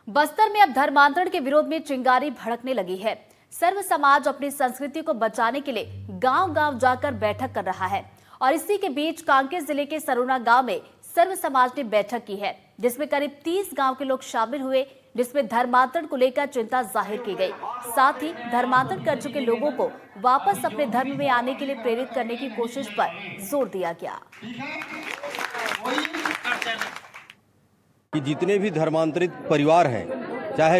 बस्तर में अब धर्मांतरण के विरोध में चिंगारी भड़कने लगी है। सर्व समाज अपनी संस्कृति को बचाने के लिए गांव-गांव जाकर बैठक कर रहा है और इसी के बीच कांकेर जिले के सरोना गांव में सर्व समाज ने बैठक की है, जिसमें करीब 30 गांव के लोग शामिल हुए, जिसमें धर्मांतरण को लेकर चिंता जाहिर की गई। साथ ही धर्मांतरण कर चुके लोगों को वापस अपने धर्म में आने के लिए प्रेरित करने की कोशिश पर जोर दिया गया। कि जितने भी धर्मांतरित परिवार हैं, चाहे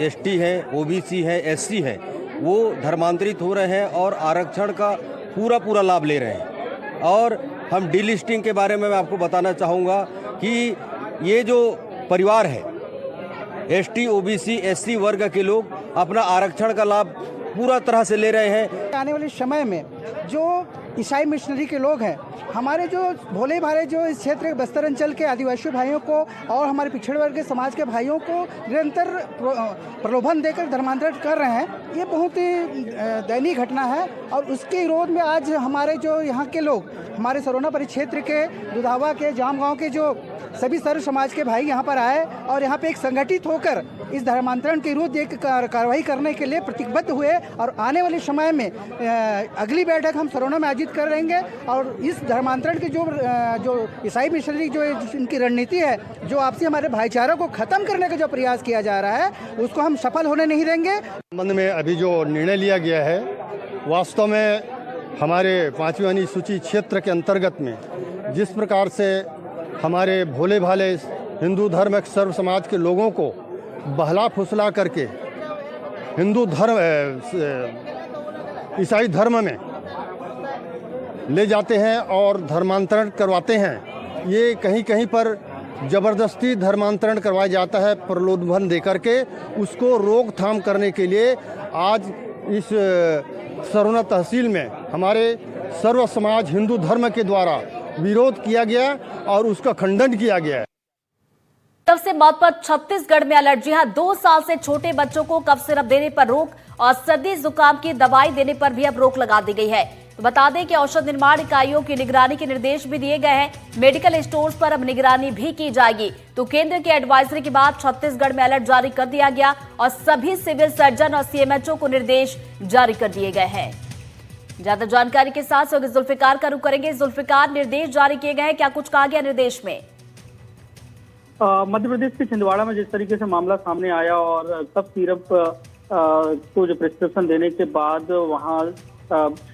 एसटी हैं, ओबीसी हैं, एससी हैं, वो धर्मांतरित हो रहे हैं और आरक्षण का पूरा लाभ ले रहे हैं। और हम डीलिस्टिंग के बारे में मैं आपको बताना चाहूँगा कि ये जो परिवार है, एसटी, ओबीसी, एससी वर्ग के लोग अपना आरक्षण का लाभ पूरा तरह से ले रहे हैं। आने वाले समय में जो ईसाई मिशनरी के लोग हैं, हमारे जो भोले भाले जो इस क्षेत्र बस्तर अंचल के आदिवासी भाइयों को और हमारे पिछड़े वर्ग के समाज के भाइयों को निरंतर प्रलोभन देकर धर्मांतरण कर रहे हैं, ये बहुत ही दयनीय घटना है। और उसके विरोध में आज हमारे जो यहाँ के लोग, हमारे सरोना परिक्षेत्र के दुधावा के जाम गाँव के जो सभी सर्व समाज के भाई यहाँ पर आए और यहाँ पे एक संगठित होकर इस धर्मांतरण के विरुद्ध एक कार्रवाई करने के लिए प्रतिबद्ध हुए। और आने वाले समय में अगली बैठक हम सरोना में आयोजित कर रहेंगे और इस धर्मांतरण की जो ईसाई मिशनरी जो इनकी रणनीति है, जो आपसी हमारे भाईचारा को खत्म करने का जो प्रयास किया जा रहा है, उसको हम सफल होने नहीं देंगे। संबंध में अभी जो निर्णय लिया गया है, वास्तव में हमारे 5वीं अनुसूची क्षेत्र के अंतर्गत में जिस प्रकार से हमारे भोले भाले हिंदू धर्म सर्व समाज के लोगों को बहला फुसला करके हिंदू धर्म ईसाई धर्म में ले जाते हैं और धर्मांतरण करवाते हैं, ये कहीं कहीं पर ज़बरदस्ती धर्मांतरण करवाया जाता है प्रलोभन देकर के। उसको रोकथाम करने के लिए आज इस सरोना तहसील में हमारे सर्व समाज हिंदू धर्म के द्वारा विरोध किया गया और उसका खंडन किया गया है। कफ से मौत पर छत्तीसगढ़ में अलर्ट। जी हां, 2 साल से छोटे बच्चों को कफ सिरप देने पर रोक और सर्दी जुकाम की दवाई देने पर भी अब रोक लगा दी गई है। तो बता दें कि औषध निर्माण इकाइयों की निगरानी के निर्देश भी दिए गए हैं। मेडिकल स्टोर्स पर अब निगरानी भी की जाएगी। तो केंद्र की एडवाइजरी के बाद छत्तीसगढ़ में अलर्ट जारी कर दिया गया और सभी सिविल सर्जन और सीएमएचओ को निर्देश जारी कर दिए गए हैं। ज्यादा जानकारी के साथ सहयोगी जुल्फिकार का रुख करेंगे। जुल्फिकार, निर्देश जारी किए गए हैं, क्या कुछ कहा गया निर्देश में? मध्य प्रदेश के छिंदवाड़ा में जिस तरीके से मामला सामने आया और कफ सिरप को जो प्रिस्क्रिप्शन देने के बाद वहां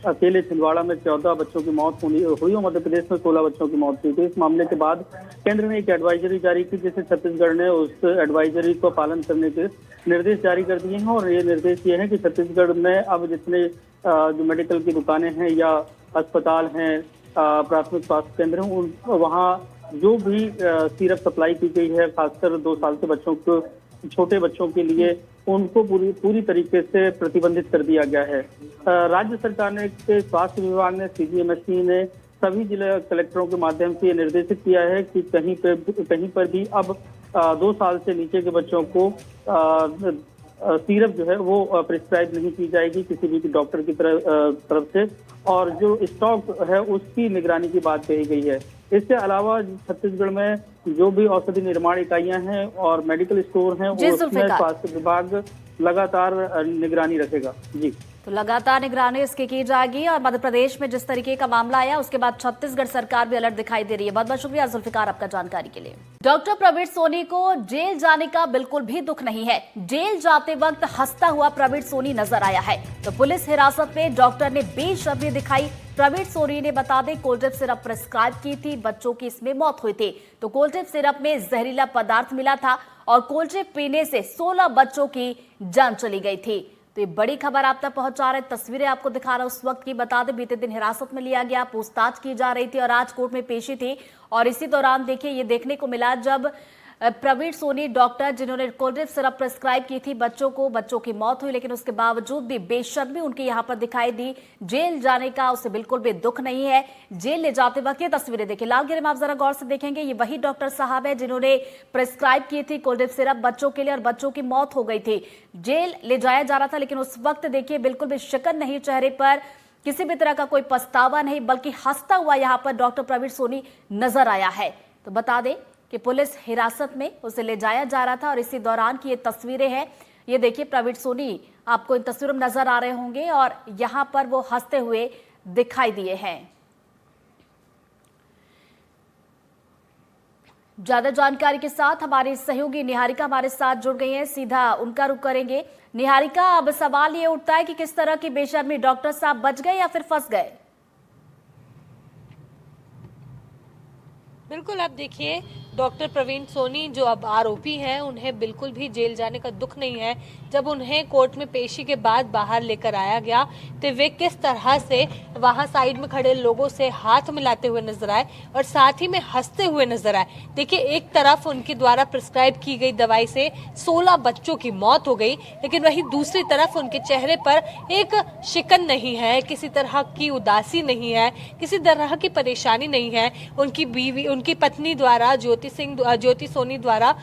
अकेले छिंदवाड़ा में 14 बच्चों की मौत हुई और मध्य प्रदेश में 16 बच्चों की मौत हुई। तो इस मामले के बाद केंद्र ने एक एडवाइजरी जारी की, जिसे छत्तीसगढ़ ने उस एडवाइजरी को पालन करने के निर्देश जारी कर दिए हैं। और ये निर्देश ये है कि छत्तीसगढ़ में अब जितने जो मेडिकल की दुकानें हैं या अस्पताल हैं, प्राथमिक स्वास्थ्य केंद्र हैं, उन वहाँ जो भी सिरप सप्लाई की गई है, खासकर 2 साल के बच्चों को, छोटे बच्चों के लिए, उनको पूरी तरीके से प्रतिबंधित कर दिया गया है। राज्य सरकार ने, स्वास्थ्य विभाग ने, सीजीएमएससी ने सभी जिला कलेक्टरों के माध्यम से ये निर्देशित किया है कि कहीं पर भी अब 2 साल से नीचे के बच्चों को सिरप जो है वो प्रिस्क्राइब नहीं की जाएगी किसी भी डॉक्टर की तरफ से। और जो स्टॉक है उसकी निगरानी की बात कही गई है। इसके अलावा छत्तीसगढ़ में जो भी औषधि निर्माण इकाइयां हैं और मेडिकल स्टोर हैं, उसमें स्वास्थ्य विभाग लगातार निगरानी रखेगा। जी, तो लगातार निगरानी इसकी की जाएगी। और मध्य प्रदेश में जिस तरीके का मामला आया, उसके बाद छत्तीसगढ़ सरकार भी अलर्ट दिखाई दे रही है। बहुत बहुत शुक्रिया जुल्फिकार आपका जानकारी के लिए। डॉक्टर प्रवीण सोनी को जेल जाने का बिल्कुल भी दुख नहीं है। जेल जाते वक्त हंसता हुआ प्रवीण सोनी नजर आया है। तो पुलिस हिरासत में डॉक्टर ने बेशर्मी दिखाई। प्रवीण सोनी ने, बता दें, कोल्ड सिरप प्रिस्क्राइब की थी, बच्चों की इसमें मौत हुई थी। तो कोल्ड सिरप में जहरीला पदार्थ मिला था और कोल्ड पीने से 16 बच्चों की जान चली गई थी। तो ये बड़ी खबर आप तक पहुंचा रहे, तस्वीरें आपको दिखा रहा उस वक्त की। बता दें, बीते दिन हिरासत में लिया गया, पूछताछ की जा रही थी और आज कोर्ट में पेशी थी। और इसी दौरान देखिए ये देखने को मिला जब प्रवीण सोनी, डॉक्टर जिन्होंने कोल्ड सिरप प्रिस्क्राइब की थी बच्चों की मौत हुई, लेकिन उसके बावजूद भी बेशर्मी उनकी यहां पर दिखाई दी। जेल जाने का उसे बिल्कुल भी दुख नहीं है। जेल ले जाते वक्त ये तस्वीरें देखिए, लालगिरी में आप जरा गौर से देखेंगे, ये वही डॉक्टर साहब है जिन्होंने प्रिस्क्राइब की थी कोल्ड सिरप बच्चों के लिए और बच्चों की मौत हो गई थी। जेल ले जाया जा रहा था, लेकिन उस वक्त देखिए बिल्कुल भी शिकन नहीं चेहरे पर, किसी भी तरह का कोई पछतावा नहीं, बल्कि हंसता हुआ यहां पर डॉक्टर प्रवीण सोनी नजर आया है। तो बता दें कि पुलिस हिरासत में उसे ले जाया जा रहा था और इसी दौरान की ये तस्वीरें हैं। ये देखिए प्रवीण सोनी आपको इन तस्वीरों में नजर आ रहे होंगे और यहां पर वो हंसते हुए दिखाई दिए हैं। ज्यादा जानकारी के साथ हमारी सहयोगी निहारिका हमारे साथ जुड़ गई हैं, सीधा उनका रुख करेंगे। निहारिका, अब सवाल ये उठता है कि किस तरह की बेशर्मी, डॉक्टर साहब बच गए या फिर फंस गए? बिल्कुल, आप देखिए डॉक्टर प्रवीण सोनी जो अब आरोपी हैं, उन्हें बिल्कुल भी जेल जाने का दुख नहीं है। जब उन्हें कोर्ट में पेशी के बाद बाहर लेकर आया गया तो वे किस तरह से वहां साइड में खड़े लोगों से हाथ मिलाते हुए नजर आए और साथ ही में हंसते हुए नजर आए। देखिए, एक तरफ उनके द्वारा प्रिस्क्राइब की गई दवाई से 16 बच्चों की मौत हो गई, लेकिन वहीं दूसरी तरफ उनके चेहरे पर एक शिकन नहीं है, किसी तरह की उदासी नहीं है, किसी तरह की परेशानी नहीं है। उनकी बीवी, उनकी पत्नी द्वारा ज्योति सोनी द्वारा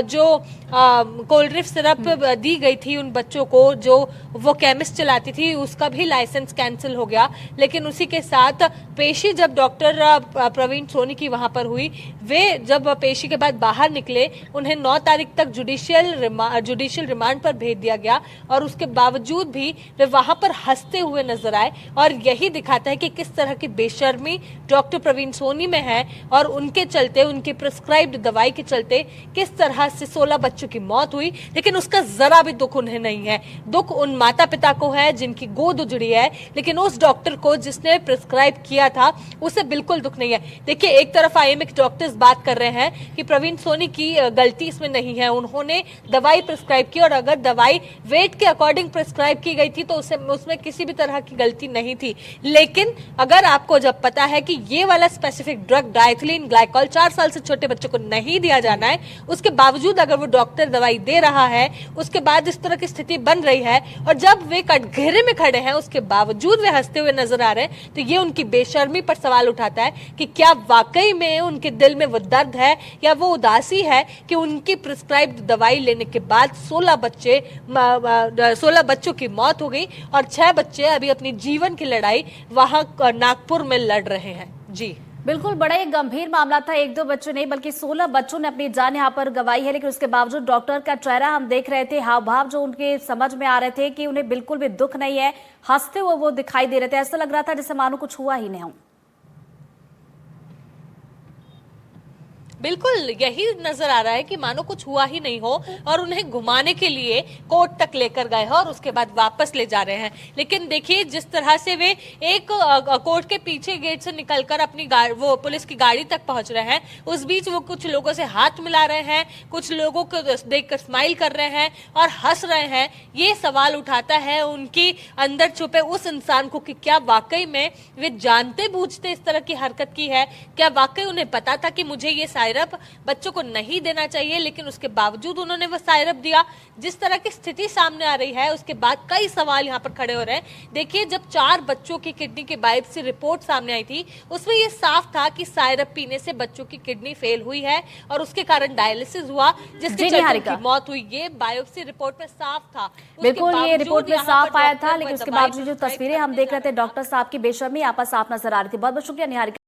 जो कोल्ड ड्रिंक सिरप दी गई थी उन बच्चों को, जो वो केमिस्ट चलाती थी, उसका भी लाइसेंस कैंसिल हो गया। लेकिन उसी के साथ पेशी जब डॉक्टर प्रवीण सोनी की वहां पर हुई, वे जब पेशी के बाद बाहर निकले, उन्हें 9 तारीख तक जुडिशियल रिमांड पर भेज दिया गया और उसके बावजूद भी वे वहां पर हंसते हुए नजर आए। और यही दिखाता है कि किस तरह की बेशर्मी डॉक्टर प्रवीण सोनी में है और उनके चलते, उनकी प्रिस्क्राइब्ड दवाई के चलते किस तरह से 16 बच्चों की मौत हुई। लेकिन उसका जरा भी दुख उन्हें नहीं है। दुख उन माता पिता को है जिनकी गोद उजड़ी है, लेकिन उस डॉक्टर को जिसने प्रिस्क्राइब किया था उसे बिल्कुल दुख नहीं है। देखिए, एक तरफ आईएमए डॉक्टर्स बात कर रहे हैं कि प्रवीण सोनी की गलती इसमें नहीं है, उन्होंने दवाई प्रिस्क्राइब की और अगर दवाई वेट के अकॉर्डिंग प्रिस्क्राइब की गई थी तो उसमें किसी भी तरह की गलती नहीं थी। लेकिन अगर आपको जब पता है कि ये वाला स्पेसिफिक ड्रग डाइथिलीन ग्लाइकॉल 4 साल से छोटे बच्चों को नहीं दिया जाना है, उसके बावजूद अगर वो डॉक्टर दवाई दे रहा है, उसके बाद इस तरह की स्थिति बन रही है और जब वे कटघरे में खड़े हैं उसके बावजूद वे हंसते हुए नजर आ रहे हैं, तो ये उनकी बेशर्मी पर सवाल उठाता है कि क्या वाकई में उनके दिल में वो दर्द है या वो उदासी है कि उनकी प्रिस्क्राइब्ड दवाई लेने के बाद 16 बच्चों की मौत हो गई और 6 बच्चे अभी अपनी जीवन की लड़ाई वहां नागपुर में लड़ रहे हैं। जी बिल्कुल, बड़ा एक गंभीर मामला था। 1-2 बच्चों नहीं बल्कि 16 बच्चों ने अपनी जान यहाँ पर गंवाई है, लेकिन उसके बावजूद डॉक्टर का चेहरा हम देख रहे थे, हाव भाव जो उनके समझ में आ रहे थे कि उन्हें बिल्कुल भी दुख नहीं है, हंसते हुए वो दिखाई दे रहे थे। ऐसा लग रहा था जैसे मानो कुछ हुआ ही नहीं हो। बिल्कुल यही नजर आ रहा है कि मानो कुछ हुआ ही नहीं हो और उन्हें घुमाने के लिए कोर्ट तक लेकर गए हैं और उसके बाद वापस ले जा रहे हैं। लेकिन देखिए, जिस तरह से वे एक कोर्ट के पीछे गेट से निकलकर अपनी वो पुलिस की गाड़ी तक पहुंच रहे हैं, उस बीच वो कुछ लोगों से हाथ मिला रहे हैं, कुछ लोगों को देखकर स्माइल कर रहे हैं और हंस रहे हैं। ये सवाल उठाता है उनकी अंदर छुपे उस इंसान को कि क्या वाकई में वे जानते बूझते इस तरह की हरकत की है? क्या वाकई उन्हें पता था कि मुझे ये सायरप बच्चों को नहीं देना चाहिए, लेकिन उसके बावजूद उन्होंने वो सायरप दिया? जिस तरह की स्थिति सामने आ रही है उसके बाद कई सवाल यहाँ पर खड़े हो रहे हैं। देखिए, जब 4 बच्चों की किडनी की बायोप्सी रिपोर्ट सामने आई थी, उसमें ये साफ था कि सायरप पीने से बच्चों की किडनी फेल हुई है और उसके कारण डायलिसिस हुआ, जिसके चलते उनकी मौत हुई। ये बायोप्सी रिपोर्ट में साफ था। बिल्कुल, ये रिपोर्ट में साफ आया था, लेकिन उसके बावजूद जो तस्वीरें हम देख रहे थे डॉक्टर साहब की बेशर्मी यहाँ पर साफ नजर आ रही थी। बहुत बहुत शुक्रिया निहारिका।